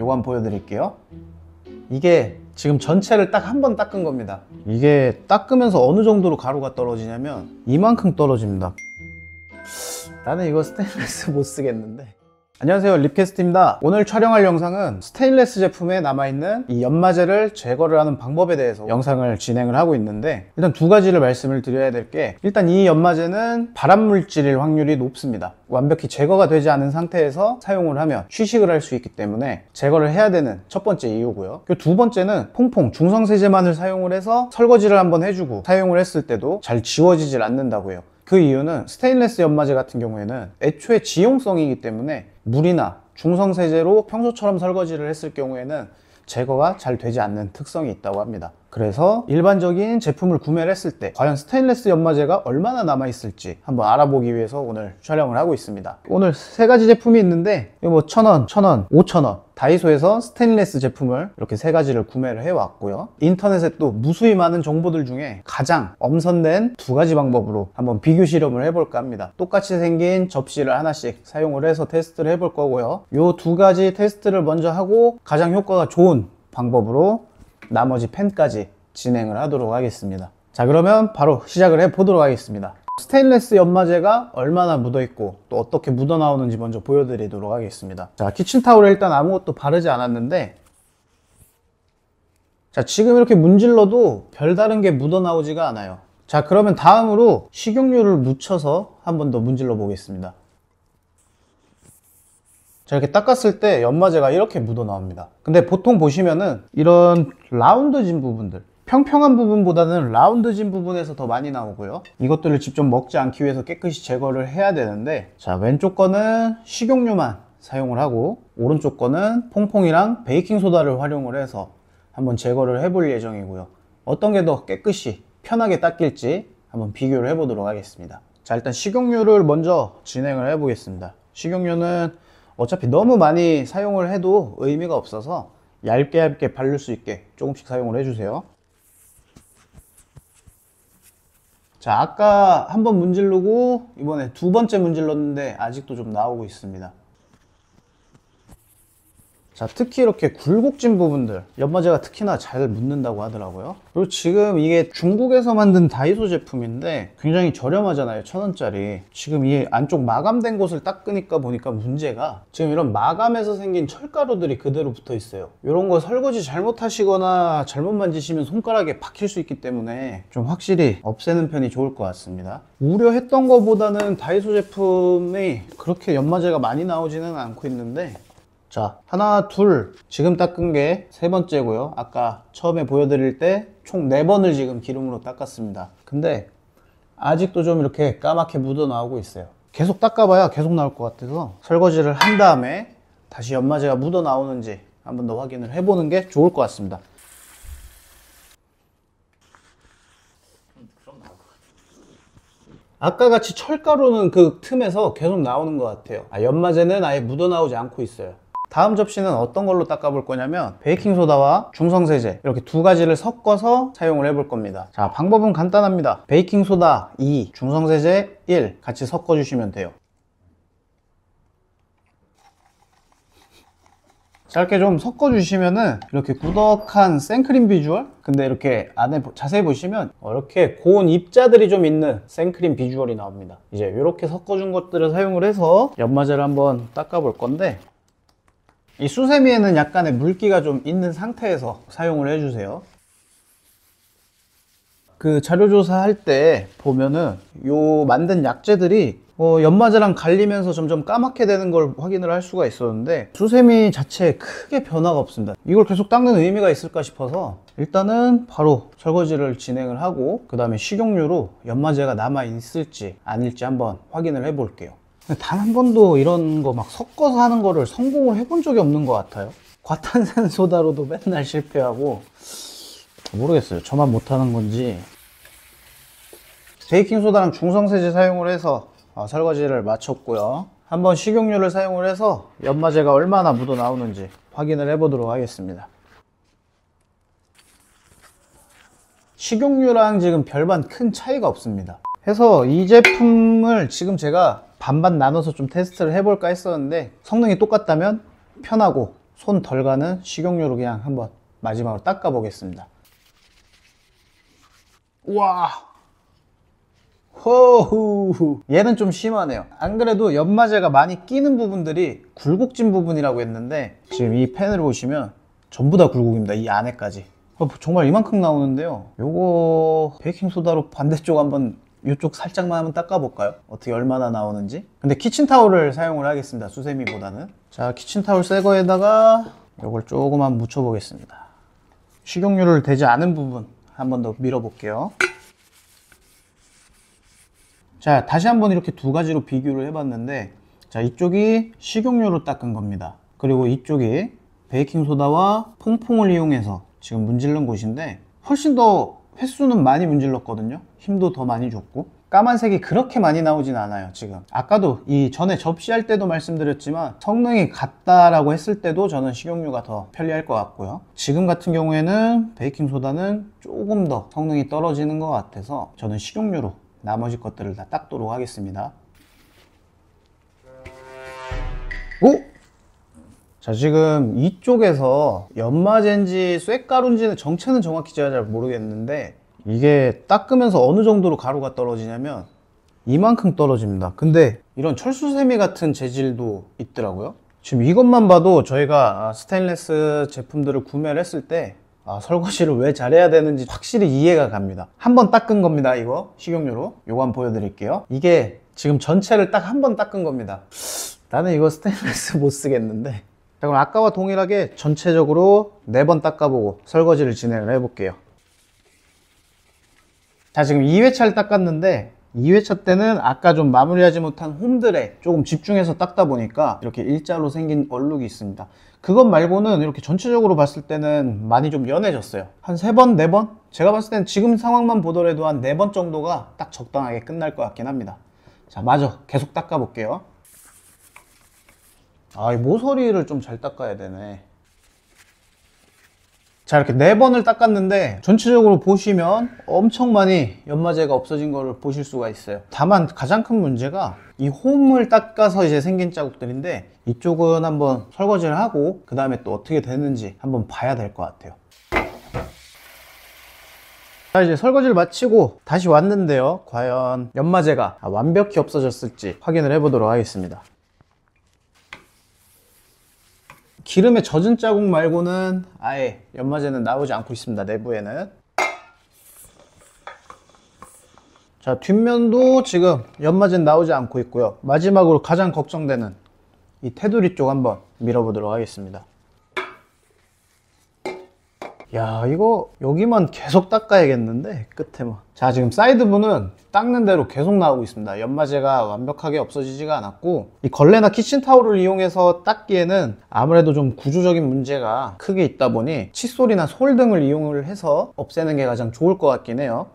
요거 한번 보여드릴게요. 이게 지금 전체를 딱 한 번 닦은 겁니다. 이게 닦으면서 어느 정도로 가루가 떨어지냐면 이만큼 떨어집니다. 나는 이거 스테인리스 못 쓰겠는데. 안녕하세요, 립캐스트입니다. 오늘 촬영할 영상은 스테인리스 제품에 남아있는 이 연마제를 제거를 하는 방법에 대해서 영상을 진행을 하고 있는데, 일단 두 가지를 말씀을 드려야 될 게, 일단 이 연마제는 발암물질일 확률이 높습니다. 완벽히 제거가 되지 않은 상태에서 사용을 하면 취식을 할 수 있기 때문에 제거를 해야 되는 첫 번째 이유고요. 그리고 두 번째는 퐁퐁 중성세제만을 사용을 해서 설거지를 한번 해주고 사용을 했을 때도 잘 지워지질 않는다고 해요. 그 이유는 스테인리스 연마제 같은 경우에는 애초에 지용성이기 때문에 물이나 중성세제로 평소처럼 설거지를 했을 경우에는 제거가 잘 되지 않는 특성이 있다고 합니다. 그래서 일반적인 제품을 구매를 했을 때 과연 스테인리스 연마제가 얼마나 남아있을지 한번 알아보기 위해서 오늘 촬영을 하고 있습니다. 오늘 세 가지 제품이 있는데, 이거 뭐 1,000원, 1,000원, 5,000원 다이소에서 스테인리스 제품을 이렇게 세 가지를 구매를 해왔고요. 인터넷에 또 무수히 많은 정보들 중에 가장 엄선된 두 가지 방법으로 한번 비교 실험을 해볼까 합니다. 똑같이 생긴 접시를 하나씩 사용을 해서 테스트를 해볼 거고요. 이 두 가지 테스트를 먼저 하고 가장 효과가 좋은 방법으로 나머지 펜까지 진행을 하도록 하겠습니다. 자, 그러면 바로 시작을 해 보도록 하겠습니다. 스테인리스 연마제가 얼마나 묻어있고 또 어떻게 묻어나오는지 먼저 보여드리도록 하겠습니다. 자, 키친타올에 일단 아무것도 바르지 않았는데, 자, 지금 이렇게 문질러도 별다른 게 묻어나오지가 않아요. 자, 그러면 다음으로 식용유를 묻혀서 한 번 더 문질러 보겠습니다. 자, 이렇게 닦았을 때 연마제가 이렇게 묻어나옵니다. 근데 보통 보시면은 이런 라운드진 부분들, 평평한 부분보다는 라운드진 부분에서 더 많이 나오고요. 이것들을 직접 먹지 않기 위해서 깨끗이 제거를 해야 되는데, 자, 왼쪽 거는 식용유만 사용을 하고 오른쪽 거는 퐁퐁이랑 베이킹소다를 활용을 해서 한번 제거를 해볼 예정이고요. 어떤 게 더 깨끗이 편하게 닦일지 한번 비교를 해보도록 하겠습니다. 자, 일단 식용유를 먼저 진행을 해보겠습니다. 식용유는 어차피 너무 많이 사용을 해도 의미가 없어서 얇게 바를 수 있게 조금씩 사용을 해주세요. 자, 아까 한번 문지르고 이번에 두 번째 문질렀는데 아직도 좀 나오고 있습니다. 자, 특히 이렇게 굴곡진 부분들, 연마제가 특히나 잘 묻는다고 하더라고요. 그리고 지금 이게 중국에서 만든 다이소 제품인데 굉장히 저렴하잖아요. 1,000원짜리. 지금 이 안쪽 마감된 곳을 닦으니까 보니까 문제가 지금 이런 마감에서 생긴 철가루들이 그대로 붙어 있어요. 이런 거 설거지 잘못하시거나 잘못 만지시면 손가락에 박힐 수 있기 때문에 좀 확실히 없애는 편이 좋을 것 같습니다. 우려했던 것보다는 다이소 제품이 그렇게 연마제가 많이 나오지는 않고 있는데, 자, 하나, 둘, 지금 닦은 게 세 번째고요. 아까 처음에 보여드릴 때 총 4번을 지금 기름으로 닦았습니다. 근데 아직도 좀 이렇게 까맣게 묻어 나오고 있어요. 계속 닦아봐야 계속 나올 것 같아서 설거지를 한 다음에 다시 연마제가 묻어 나오는지 한번 더 확인을 해보는 게 좋을 것 같습니다. 아까 같이 철가루는 그 틈에서 계속 나오는 것 같아요. 연마제는 아예 묻어 나오지 않고 있어요. 다음 접시는 어떤 걸로 닦아볼 거냐면 베이킹소다와 중성세제 이렇게 두 가지를 섞어서 사용을 해볼 겁니다. 자, 방법은 간단합니다. 베이킹소다 2, 중성세제 1 같이 섞어주시면 돼요. 짧게 좀 섞어주시면은 이렇게 꾸덕한 생크림 비주얼? 근데 이렇게 안에 자세히 보시면 이렇게 고운 입자들이 좀 있는 생크림 비주얼이 나옵니다. 이제 이렇게 섞어준 것들을 사용을 해서 연마제를 한번 닦아볼 건데, 이 수세미에는 약간의 물기가 좀 있는 상태에서 사용을 해주세요. 그 자료조사 할 때 보면은 요 만든 약재들이 연마제랑 갈리면서 점점 까맣게 되는 걸 확인을 할 수가 있었는데, 수세미 자체에 크게 변화가 없습니다. 이걸 계속 닦는 의미가 있을까 싶어서 일단은 바로 설거지를 진행을 하고 그 다음에 식용유로 연마제가 남아 있을지 아닐지 한번 확인을 해 볼게요. 단 한 번도 이런 거 막 섞어서 하는 거를 성공을 해본 적이 없는 것 같아요. 과탄산소다로도 맨날 실패하고, 모르겠어요. 저만 못하는 건지. 베이킹소다랑 중성세제 사용을 해서 설거지를 마쳤고요. 한번 식용유를 사용을 해서 연마제가 얼마나 묻어 나오는지 확인을 해보도록 하겠습니다. 식용유랑 지금 별반 큰 차이가 없습니다. 해서 이 제품을 지금 제가 반반 나눠서 좀 테스트를 해볼까 했었는데, 성능이 똑같다면 편하고 손 덜 가는 식용유로 그냥 한번 마지막으로 닦아 보겠습니다. 우와, 호우, 얘는 좀 심하네요. 안 그래도 연마제가 많이 끼는 부분들이 굴곡진 부분이라고 했는데 지금 이 펜을 보시면 전부 다 굴곡입니다. 이 안에까지. 정말 이만큼 나오는데요. 요거 베이킹소다로 반대쪽 한번 이쪽 살짝만 한번 닦아볼까요? 어떻게 얼마나 나오는지. 근데 키친타올을 사용을 하겠습니다. 수세미보다는. 자, 키친타올 새 거에다가 요걸 조금만 묻혀보겠습니다. 식용유를 대지 않은 부분 한 번 더 밀어볼게요. 자, 다시 한번 이렇게 두 가지로 비교를 해봤는데, 자, 이쪽이 식용유로 닦은 겁니다. 그리고 이쪽이 베이킹소다와 퐁퐁을 이용해서 지금 문질른 곳인데, 훨씬 더 횟수는 많이 문질렀거든요. 힘도 더 많이 줬고, 까만색이 그렇게 많이 나오진 않아요. 지금 아까도 이 전에 접시할 때도 말씀드렸지만 성능이 같다라고 했을 때도 저는 식용유가 더 편리할 것 같고요. 지금 같은 경우에는 베이킹소다는 조금 더 성능이 떨어지는 것 같아서 저는 식용유로 나머지 것들을 다 닦도록 하겠습니다. 오! 자, 지금 이쪽에서 연마제인지 쇳가루인지는 정체는 정확히 제가 잘 모르겠는데 이게 닦으면서 어느 정도로 가루가 떨어지냐면 이만큼 떨어집니다. 근데 이런 철수세미 같은 재질도 있더라고요. 지금 이것만 봐도 저희가 스테인리스 제품들을 구매를 했을 때 설거지를 왜 잘해야 되는지 확실히 이해가 갑니다. 한번 닦은 겁니다. 이거 식용유로 요거 한번 보여드릴게요. 이게 지금 전체를 딱 한 번 닦은 겁니다. 나는 이거 스테인리스 못 쓰겠는데. 자, 그럼 아까와 동일하게 전체적으로 4번 닦아보고 설거지를 진행을 해볼게요. 자, 지금 2회차를 닦았는데 2회차 때는 아까 좀 마무리하지 못한 홈들에 조금 집중해서 닦다 보니까 이렇게 일자로 생긴 얼룩이 있습니다. 그것 말고는 이렇게 전체적으로 봤을 때는 많이 좀 연해졌어요. 한 3번, 4번? 제가 봤을 때는 지금 상황만 보더라도 한 4번 정도가 딱 적당하게 끝날 것 같긴 합니다. 자, 마저 계속 닦아 볼게요. 이 모서리를 좀 잘 닦아야 되네. 자, 이렇게 4번을 닦았는데 전체적으로 보시면 엄청 많이 연마제가 없어진 거를 보실 수가 있어요. 다만 가장 큰 문제가 이 홈을 닦아서 이제 생긴 자국들인데 이쪽은 한번 설거지를 하고 그 다음에 또 어떻게 되는지 한번 봐야 될 것 같아요. 자, 이제 설거지를 마치고 다시 왔는데요. 과연 연마제가 완벽히 없어졌을지 확인을 해보도록 하겠습니다. 기름에 젖은 자국 말고는 아예 연마제는 나오지 않고 있습니다. 내부에는. 자, 뒷면도 지금 연마제는 나오지 않고 있고요. 마지막으로 가장 걱정되는 이 테두리 쪽 한번 밀어보도록 하겠습니다. 야, 이거 여기만 계속 닦아야겠는데 끝에만. 자, 지금 사이드부는 닦는 대로 계속 나오고 있습니다. 연마제가 완벽하게 없어지지가 않았고 이 걸레나 키친타올을 이용해서 닦기에는 아무래도 좀 구조적인 문제가 크게 있다 보니 칫솔이나 솔 등을 이용을 해서 없애는 게 가장 좋을 것 같긴 해요.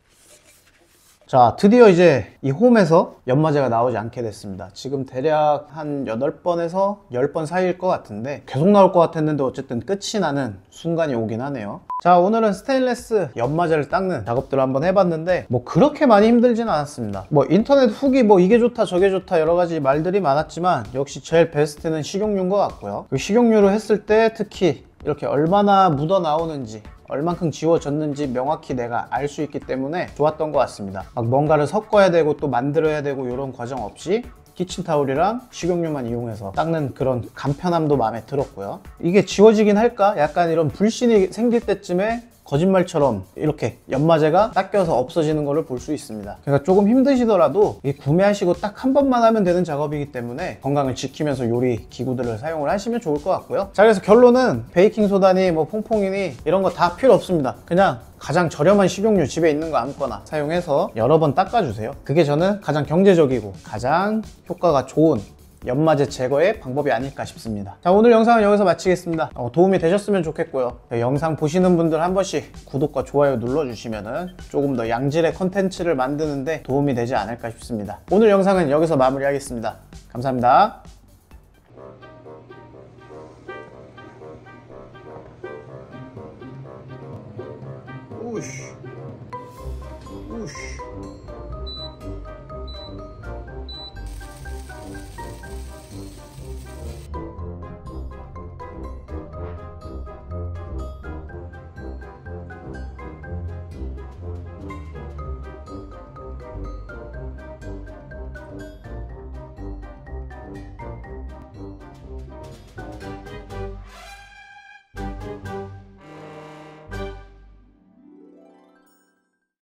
자, 드디어 이제 이 홈에서 연마제가 나오지 않게 됐습니다. 지금 대략 한 8번에서 10번 사이일 것 같은데 계속 나올 것 같았는데 어쨌든 끝이 나는 순간이 오긴 하네요. 자, 오늘은 스테인리스 연마제를 닦는 작업들을 한번 해봤는데 뭐 그렇게 많이 힘들진 않았습니다. 뭐 인터넷 후기 뭐 이게 좋다 저게 좋다 여러 가지 말들이 많았지만 역시 제일 베스트는 식용유인 것 같고요. 식용유로 했을 때 특히 이렇게 얼마나 묻어 나오는지 얼만큼 지워졌는지 명확히 내가 알 수 있기 때문에 좋았던 것 같습니다. 막 뭔가를 섞어야 되고 또 만들어야 되고 이런 과정 없이 키친타올이랑 식용유만 이용해서 닦는 그런 간편함도 마음에 들었고요. 이게 지워지긴 할까? 약간 이런 불신이 생길 때쯤에 거짓말처럼 이렇게 연마제가 닦여서 없어지는 것을 볼 수 있습니다. 그러니까 조금 힘드시더라도 구매하시고 딱 한 번만 하면 되는 작업이기 때문에 건강을 지키면서 요리 기구들을 사용을 하시면 좋을 것 같고요. 자, 그래서 결론은 베이킹소다니 뭐 퐁퐁이니 이런 거 다 필요 없습니다. 그냥 가장 저렴한 식용유 집에 있는 거 아무거나 사용해서 여러 번 닦아주세요. 그게 저는 가장 경제적이고 가장 효과가 좋은 연마제 제거의 방법이 아닐까 싶습니다. 자, 오늘 영상은 여기서 마치겠습니다. 도움이 되셨으면 좋겠고요. 영상 보시는 분들 한 번씩 구독과 좋아요 눌러주시면 조금 더 양질의 컨텐츠를 만드는데 도움이 되지 않을까 싶습니다. 오늘 영상은 여기서 마무리하겠습니다. 감사합니다. 오우씨.